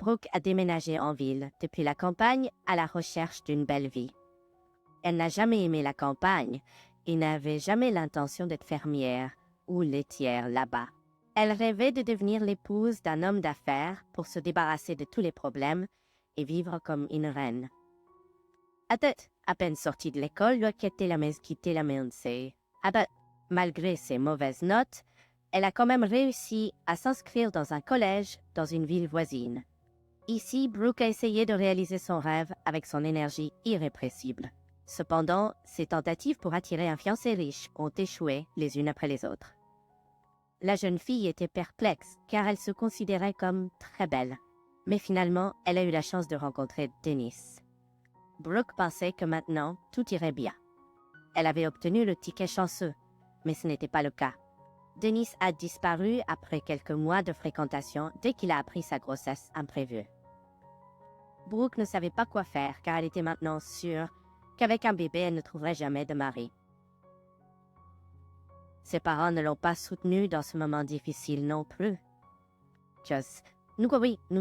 Brooke a déménagé en ville, depuis la campagne à la recherche d'une belle vie. Elle n'a jamais aimé la campagne et n'avait jamais l'intention d'être fermière ou laitière là-bas. Elle rêvait de devenir l'épouse d'un homme d'affaires pour se débarrasser de tous les problèmes et vivre comme une reine. Adet, à peine sortie de l'école, doit quitter la maison. Malgré ses mauvaises notes, elle a quand même réussi à s'inscrire dans un collège dans une ville voisine. Ici, Brooke a essayé de réaliser son rêve avec son énergie irrépressible. Cependant, ses tentatives pour attirer un fiancé riche ont échoué les unes après les autres. La jeune fille était perplexe car elle se considérait comme très belle. Mais finalement, elle a eu la chance de rencontrer Dennis. Brooke pensait que maintenant, tout irait bien. Elle avait obtenu le ticket chanceux, mais ce n'était pas le cas. Dennis a disparu après quelques mois de fréquentation dès qu'il a appris sa grossesse imprévue. Brooke ne savait pas quoi faire car elle était maintenant sûre qu'avec un bébé, elle ne trouverait jamais de mari. Ses parents ne l'ont pas soutenue dans ce moment difficile non plus. Joss, nous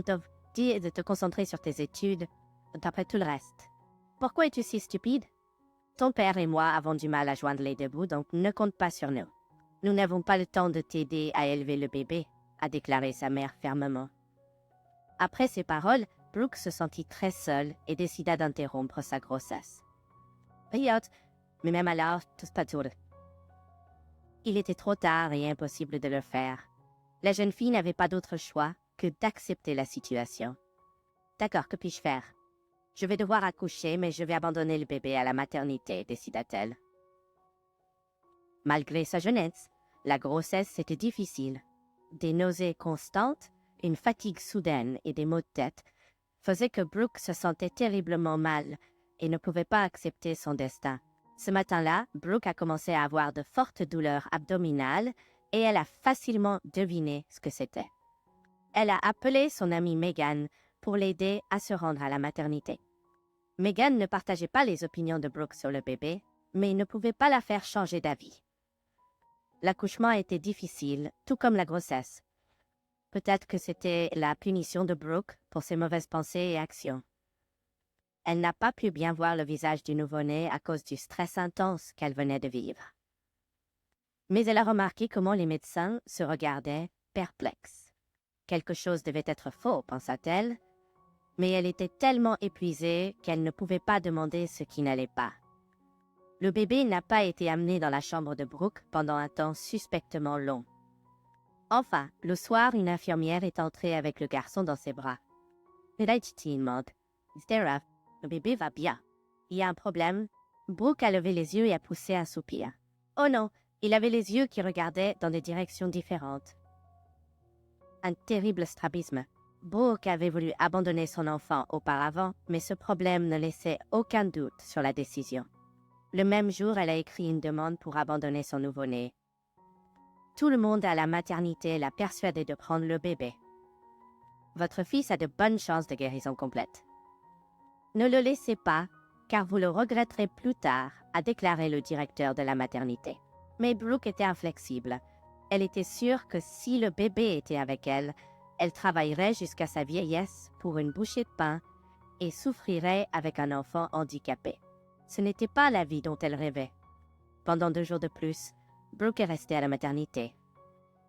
t'avons dit de te concentrer sur tes études, d'après tout le reste. Pourquoi es-tu si stupide? Ton père et moi avons du mal à joindre les deux bouts, donc ne compte pas sur nous. Nous n'avons pas le temps de t'aider à élever le bébé, a déclaré sa mère fermement. Après ces paroles, Brooke se sentit très seule et décida d'interrompre sa grossesse. Mais même alors, tout pas tout. Il était trop tard et impossible de le faire. La jeune fille n'avait pas d'autre choix que d'accepter la situation. D'accord, que puis-je faire? Je vais devoir accoucher, mais je vais abandonner le bébé à la maternité, décida-t-elle. Malgré sa jeunesse, la grossesse était difficile. Des nausées constantes, une fatigue soudaine et des maux de tête faisaient que Brooke se sentait terriblement mal et ne pouvait pas accepter son destin. Ce matin-là, Brooke a commencé à avoir de fortes douleurs abdominales et elle a facilement deviné ce que c'était. Elle a appelé son amie Megan pour l'aider à se rendre à la maternité. Megan ne partageait pas les opinions de Brooke sur le bébé, mais ne pouvait pas la faire changer d'avis. L'accouchement était difficile, tout comme la grossesse. Peut-être que c'était la punition de Brooke pour ses mauvaises pensées et actions. Elle n'a pas pu bien voir le visage du nouveau-né à cause du stress intense qu'elle venait de vivre. Mais elle a remarqué comment les médecins se regardaient perplexes. Quelque chose devait être faux, pensa-t-elle, mais elle était tellement épuisée qu'elle ne pouvait pas demander ce qui n'allait pas. Le bébé n'a pas été amené dans la chambre de Brooke pendant un temps suspectement long. Enfin, le soir, une infirmière est entrée avec le garçon dans ses bras. « Le bébé va bien. Il y a un problème. » Brooke a levé les yeux et a poussé un soupir. Oh non, il avait les yeux qui regardaient dans des directions différentes. Un terrible strabisme. Brooke avait voulu abandonner son enfant auparavant, mais ce problème ne laissait aucun doute sur la décision. Le même jour, elle a écrit une demande pour abandonner son nouveau-né. Tout le monde à la maternité l'a persuadée de prendre le bébé. Votre fils a de bonnes chances de guérison complète. Ne le laissez pas, car vous le regretterez plus tard, a déclaré le directeur de la maternité. Mais Brooke était inflexible. Elle était sûre que si le bébé était avec elle, elle travaillerait jusqu'à sa vieillesse pour une bouchée de pain et souffrirait avec un enfant handicapé. Ce n'était pas la vie dont elle rêvait. Pendant 2 jours de plus, Brooke est restée à la maternité.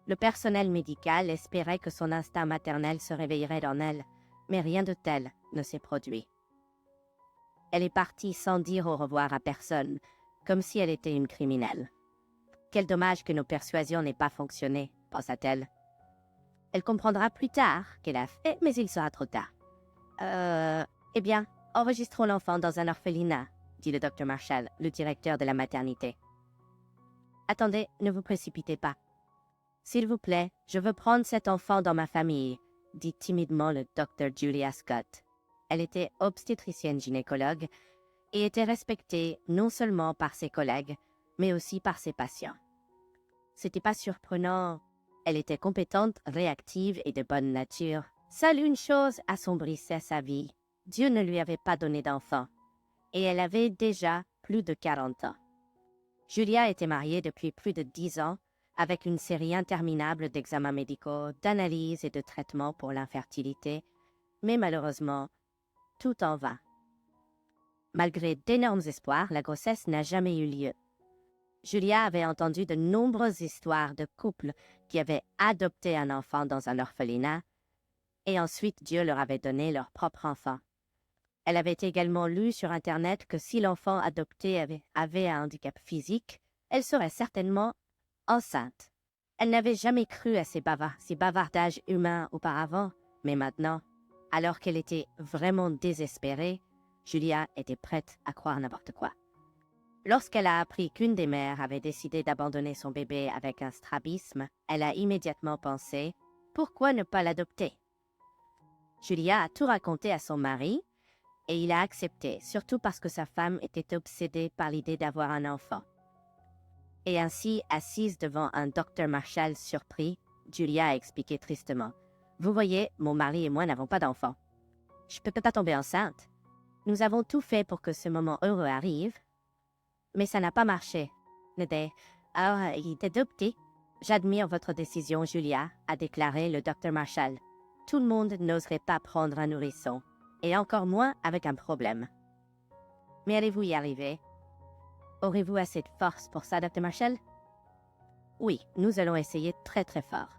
Le personnel médical espérait que son instinct maternel se réveillerait en elle, mais rien de tel ne s'est produit. Elle est partie sans dire au revoir à personne, comme si elle était une criminelle. Quel dommage que nos persuasions n'aient pas fonctionné, pensa-t-elle. Elle comprendra plus tard qu'elle a fait, mais il sera trop tard. Eh bien, enregistrons l'enfant dans un orphelinat, dit le Dr Marshall, le directeur de la maternité. Attendez, ne vous précipitez pas. S'il vous plaît, je veux prendre cet enfant dans ma famille, dit timidement le Dr Julia Scott. Elle était obstétricienne gynécologue et était respectée non seulement par ses collègues, mais aussi par ses patients. C'était pas surprenant. Elle était compétente, réactive et de bonne nature. Seule une chose assombrissait sa vie. Dieu ne lui avait pas donné d'enfant, et elle avait déjà plus de 40 ans. Julia était mariée depuis plus de 10 ans, avec une série interminable d'examens médicaux, d'analyses et de traitements pour l'infertilité, Mais malheureusement, tout en vain. Malgré d'énormes espoirs, la grossesse n'a jamais eu lieu. Julia avait entendu de nombreuses histoires de couples qui avaient adopté un enfant dans un orphelinat et ensuite Dieu leur avait donné leur propre enfant. Elle avait également lu sur Internet que si l'enfant adopté avait un handicap physique, elle serait certainement enceinte. Elle n'avait jamais cru à ces bavardages humains auparavant, mais maintenant, alors qu'elle était vraiment désespérée, Julia était prête à croire n'importe quoi. Lorsqu'elle a appris qu'une des mères avait décidé d'abandonner son bébé avec un strabisme, elle a immédiatement pensé « Pourquoi ne pas l'adopter ?» Julia a tout raconté à son mari et il a accepté, surtout parce que sa femme était obsédée par l'idée d'avoir un enfant. Et ainsi, assise devant un docteur Marshall surpris, Julia a expliqué tristement « Vous voyez, mon mari et moi n'avons pas d'enfant. Je ne peux pas tomber enceinte. Nous avons tout fait pour que ce moment heureux arrive, mais ça n'a pas marché. Alors, il est adopté. J'admire votre décision, Julia, a déclaré le docteur Marshall. Tout le monde n'oserait pas prendre un nourrisson, et encore moins avec un problème. Mais allez-vous y arriver? Aurez-vous assez de force pour ça, docteur Marshall? Oui, nous allons essayer très très fort.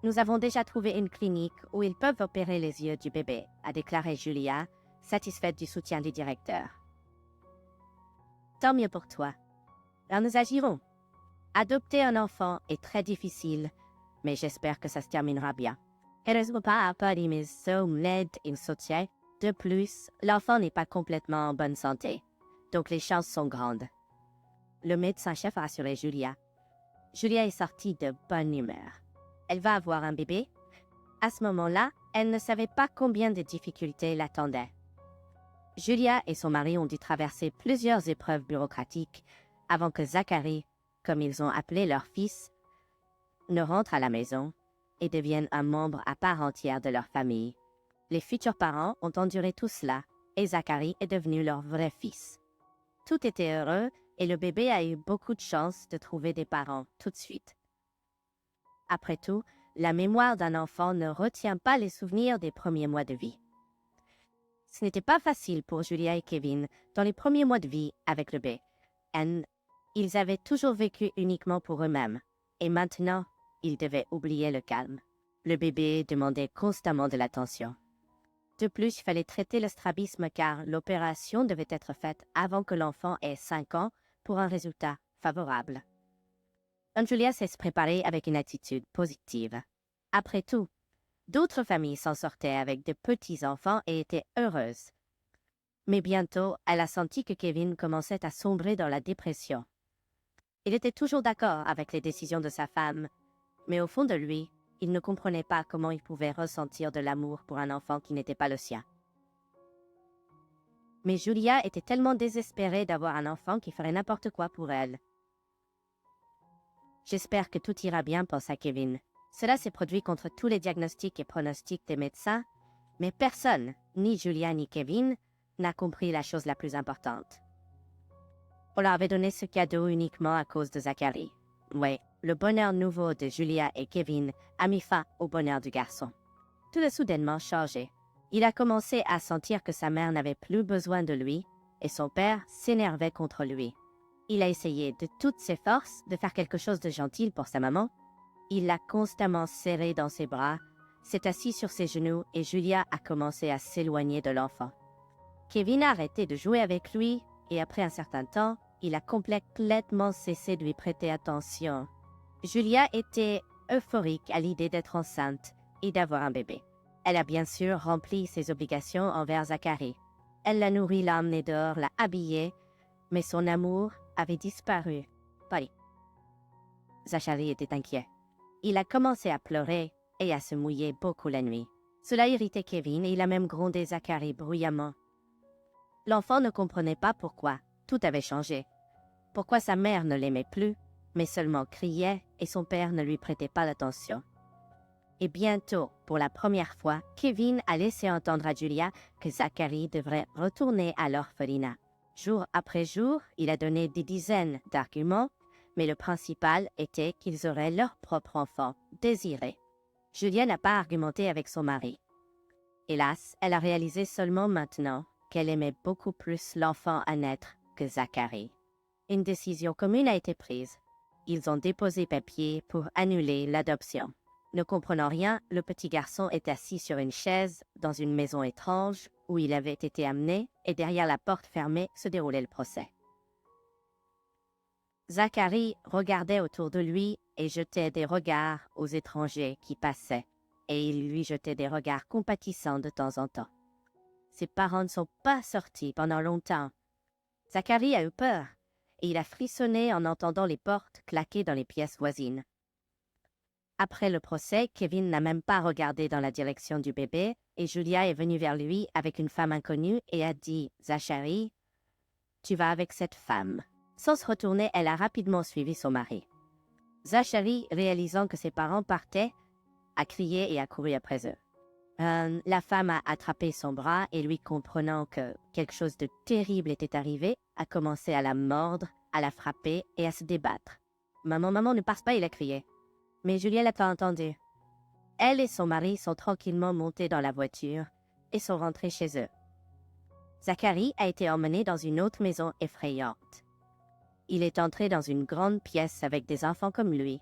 Nous avons déjà trouvé une clinique où ils peuvent opérer les yeux du bébé, a déclaré Julia, satisfaite du soutien du directeur. Tant mieux pour toi. Alors nous agirons. Adopter un enfant est très difficile, mais j'espère que ça se terminera bien. De plus, l'enfant n'est pas complètement en bonne santé, donc les chances sont grandes. Le médecin-chef a rassuré Julia. Julia est sortie de bonne humeur. Elle va avoir un bébé. À ce moment-là, elle ne savait pas combien de difficultés l'attendaient. Julia et son mari ont dû traverser plusieurs épreuves bureaucratiques avant que Zachary, comme ils ont appelé leur fils, ne rentre à la maison et devienne un membre à part entière de leur famille. Les futurs parents ont enduré tout cela et Zachary est devenu leur vrai fils. Tout était heureux et le bébé a eu beaucoup de chance de trouver des parents tout de suite. Après tout, la mémoire d'un enfant ne retient pas les souvenirs des premiers mois de vie. Ce n'était pas facile pour Julia et Kevin dans les premiers mois de vie avec le bébé. Ils avaient toujours vécu uniquement pour eux-mêmes, et maintenant, ils devaient oublier le calme. Le bébé demandait constamment de l'attention. De plus, il fallait traiter le strabisme car l'opération devait être faite avant que l'enfant ait 5 ans pour un résultat favorable. Julia s'est préparée avec une attitude positive. Après tout, d'autres familles s'en sortaient avec de petits-enfants et étaient heureuses. Mais bientôt, elle a senti que Kevin commençait à sombrer dans la dépression. Il était toujours d'accord avec les décisions de sa femme, mais au fond de lui, il ne comprenait pas comment il pouvait ressentir de l'amour pour un enfant qui n'était pas le sien. Mais Julia était tellement désespérée d'avoir un enfant qu'il ferait n'importe quoi pour elle. « J'espère que tout ira bien, pensa Kevin. Cela s'est produit contre tous les diagnostics et pronostics des médecins, mais personne, ni Julia ni Kevin, n'a compris la chose la plus importante. On leur avait donné ce cadeau uniquement à cause de Zachary. Oui, le bonheur nouveau de Julia et Kevin a mis fin au bonheur du garçon. Tout a soudainement changé. Il a commencé à sentir que sa mère n'avait plus besoin de lui et son père s'énervait contre lui. Il a essayé de toutes ses forces de faire quelque chose de gentil pour sa maman. Il l'a constamment serrée dans ses bras, s'est assis sur ses genoux et Julia a commencé à s'éloigner de l'enfant. Kevin a arrêté de jouer avec lui et après un certain temps, il a complètement cessé de lui prêter attention. Julia était euphorique à l'idée d'être enceinte et d'avoir un bébé. Elle a bien sûr rempli ses obligations envers Zachary. Elle l'a nourri, l'a emmené dehors, l'a habillé, mais son amour avait disparu. Zachary était inquiet. Il a commencé à pleurer et à se mouiller beaucoup la nuit. Cela irritait Kevin et il a même grondé Zachary bruyamment. L'enfant ne comprenait pas pourquoi. Tout avait changé. Pourquoi sa mère ne l'aimait plus, mais seulement criait et son père ne lui prêtait pas d'attention. Et bientôt, pour la première fois, Kevin a laissé entendre à Julia que Zachary devrait retourner à l'orphelinat. Jour après jour, il a donné des dizaines d'arguments, mais le principal était qu'ils auraient leur propre enfant, désiré. Julia n'a pas argumenté avec son mari. Hélas, elle a réalisé seulement maintenant qu'elle aimait beaucoup plus l'enfant à naître que Zacharie. Une décision commune a été prise. Ils ont déposé papier pour annuler l'adoption. Ne comprenant rien, le petit garçon est assis sur une chaise dans une maison étrange où il avait été amené et derrière la porte fermée se déroulait le procès. Zacharie regardait autour de lui et jetait des regards aux étrangers qui passaient, et il lui jetait des regards compatissants de temps en temps. Ses parents ne sont pas sortis pendant longtemps. Zacharie a eu peur, et il a frissonné en entendant les portes claquer dans les pièces voisines. Après le procès, Kevin n'a même pas regardé dans la direction du bébé, et Julia est venue vers lui avec une femme inconnue et a dit « Zacharie, tu vas avec cette femme ». Sans se retourner, elle a rapidement suivi son mari. Zacharie, réalisant que ses parents partaient, a crié et a couru après eux. La femme a attrapé son bras et lui comprenant que quelque chose de terrible était arrivé, a commencé à la mordre, à la frapper et à se débattre. « Maman, maman, ne passe pas », il a crié. Mais Julia l'a pas entendu. Elle et son mari sont tranquillement montés dans la voiture et sont rentrés chez eux. Zacharie a été emmené dans une autre maison effrayante. Il est entré dans une grande pièce avec des enfants comme lui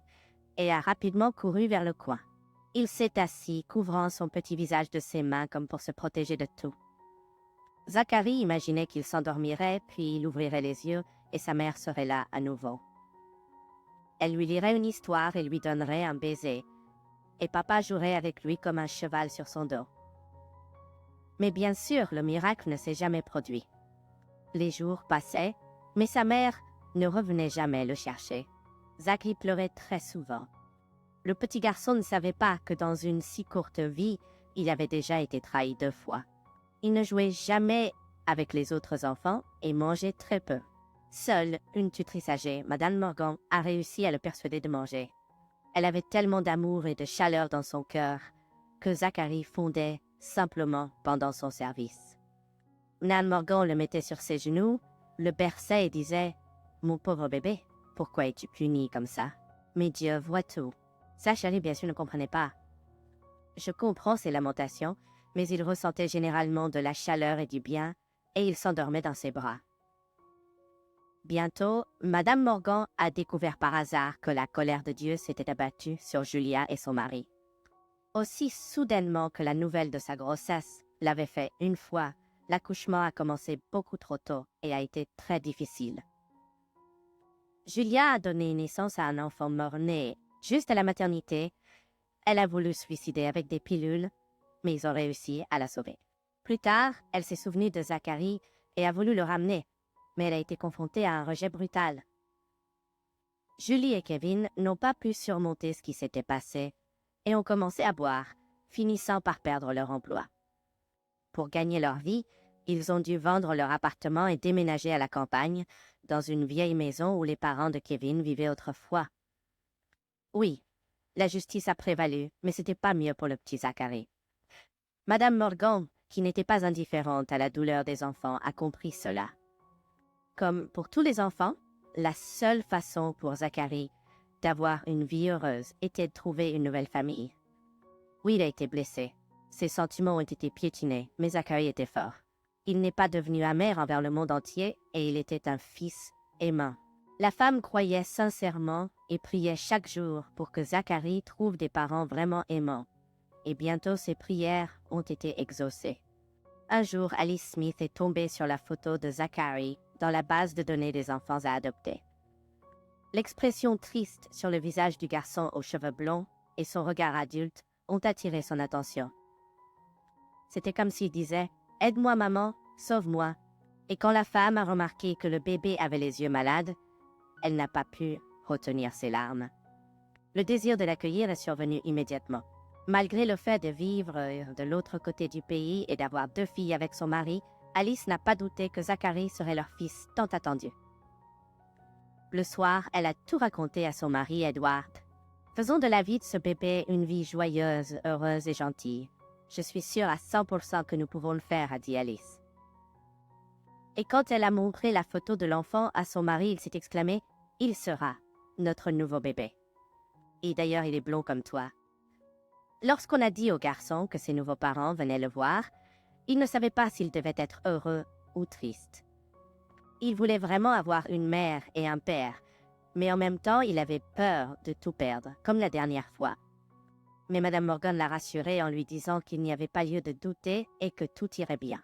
et a rapidement couru vers le coin. Il s'est assis, couvrant son petit visage de ses mains comme pour se protéger de tout. Zacharie imaginait qu'il s'endormirait, puis il ouvrirait les yeux et sa mère serait là à nouveau. Elle lui lirait une histoire et lui donnerait un baiser, et papa jouerait avec lui comme un cheval sur son dos. Mais bien sûr, le miracle ne s'est jamais produit. Les jours passaient, mais sa mère ne revenait jamais le chercher. Zacharie pleurait très souvent. Le petit garçon ne savait pas que dans une si courte vie, il avait déjà été trahi 2 fois. Il ne jouait jamais avec les autres enfants et mangeait très peu. Seule une tutrice âgée, Madame Morgan, a réussi à le persuader de manger. Elle avait tellement d'amour et de chaleur dans son cœur que Zacharie fondait simplement pendant son service. Madame Morgan le mettait sur ses genoux, le berçait et disait « Mon pauvre bébé, pourquoi es-tu puni comme ça? Mais Dieu voit tout. » Zacharie, bien sûr, ne comprenait pas. Je comprends ses lamentations, mais il ressentait généralement de la chaleur et du bien, et il s'endormait dans ses bras. Bientôt, Madame Morgan a découvert par hasard que la colère de Dieu s'était abattue sur Julia et son mari. Aussi soudainement que la nouvelle de sa grossesse l'avait fait une fois, l'accouchement a commencé beaucoup trop tôt et a été très difficile. Julia a donné naissance à un enfant mort-né. Juste à la maternité, elle a voulu se suicider avec des pilules, mais ils ont réussi à la sauver. Plus tard, elle s'est souvenue de Zacharie et a voulu le ramener, mais elle a été confrontée à un rejet brutal. Julie et Kevin n'ont pas pu surmonter ce qui s'était passé et ont commencé à boire, finissant par perdre leur emploi. Pour gagner leur vie, ils ont dû vendre leur appartement et déménager à la campagne, dans une vieille maison où les parents de Kevin vivaient autrefois. Oui, la justice a prévalu, mais c'était pas mieux pour le petit Zacharie. Madame Morgan, qui n'était pas indifférente à la douleur des enfants, a compris cela. Comme pour tous les enfants, la seule façon pour Zacharie d'avoir une vie heureuse était de trouver une nouvelle famille. Oui, il a été blessé. Ses sentiments ont été piétinés, mais Zacharie était fort. Il n'est pas devenu amer envers le monde entier et il était un fils aimant. La femme croyait sincèrement et priait chaque jour pour que Zacharie trouve des parents vraiment aimants. Et bientôt ses prières ont été exaucées. Un jour, Alice Smith est tombée sur la photo de Zacharie dans la base de données des enfants à adopter. L'expression triste sur le visage du garçon aux cheveux blonds et son regard adulte ont attiré son attention. C'était comme s'il disait « Aide-moi maman, sauve-moi ». Et quand la femme a remarqué que le bébé avait les yeux malades, elle n'a pas pu retenir ses larmes. Le désir de l'accueillir est survenu immédiatement. Malgré le fait de vivre de l'autre côté du pays et d'avoir 2 filles avec son mari, Alice n'a pas douté que Zacharie serait leur fils tant attendu. Le soir, elle a tout raconté à son mari Edward. « Faisons de la vie de ce bébé une vie joyeuse, heureuse et gentille. Je suis sûre à 100% que nous pouvons le faire », a dit Alice. Et quand elle a montré la photo de l'enfant à son mari, il s'est exclamé « Il sera notre nouveau bébé. Et d'ailleurs, il est blond comme toi. » Lorsqu'on a dit au garçon que ses nouveaux parents venaient le voir, il ne savait pas s'il devait être heureux ou triste. Il voulait vraiment avoir une mère et un père, mais en même temps, il avait peur de tout perdre, comme la dernière fois. Mais Madame Morgan l'a rassuré en lui disant qu'il n'y avait pas lieu de douter et que tout irait bien.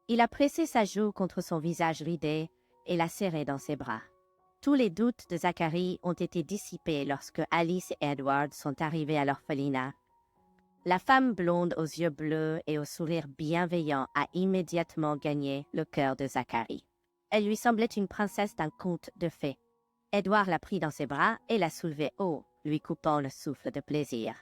Il a pressé sa joue contre son visage ridé et l'a serré dans ses bras. Tous les doutes de Zacharie ont été dissipés lorsque Alice et Edward sont arrivés à l'orphelinat. La femme blonde aux yeux bleus et au sourire bienveillant a immédiatement gagné le cœur de Zacharie. Elle lui semblait une princesse d'un conte de fées. Edward l'a pris dans ses bras et l'a soulevé haut, lui coupant le souffle de plaisir.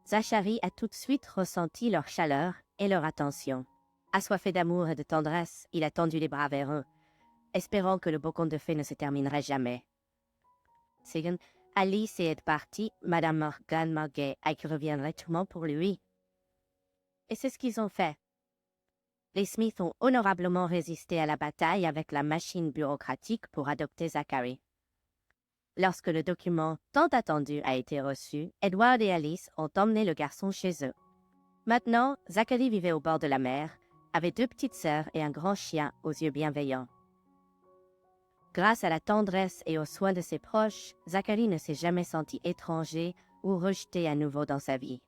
Zacharie a tout de suite ressenti leur chaleur et leur attention. Assoiffé d'amour et de tendresse, il a tendu les bras vers eux, espérant que le beau conte de fées ne se terminerait jamais. Second, Alice est partie, Madame Morgan Margay a qui reviendrait sûrement pour lui. Et c'est ce qu'ils ont fait. Les Smiths ont honorablement résisté à la bataille avec la machine bureaucratique pour adopter Zacharie. Lorsque le document tant attendu a été reçu, Edward et Alice ont emmené le garçon chez eux. Maintenant, Zacharie vivait au bord de la mer, avait 2 petites sœurs et un grand chien aux yeux bienveillants. Grâce à la tendresse et aux soins de ses proches, Zacharie ne s'est jamais senti étranger ou rejeté à nouveau dans sa vie.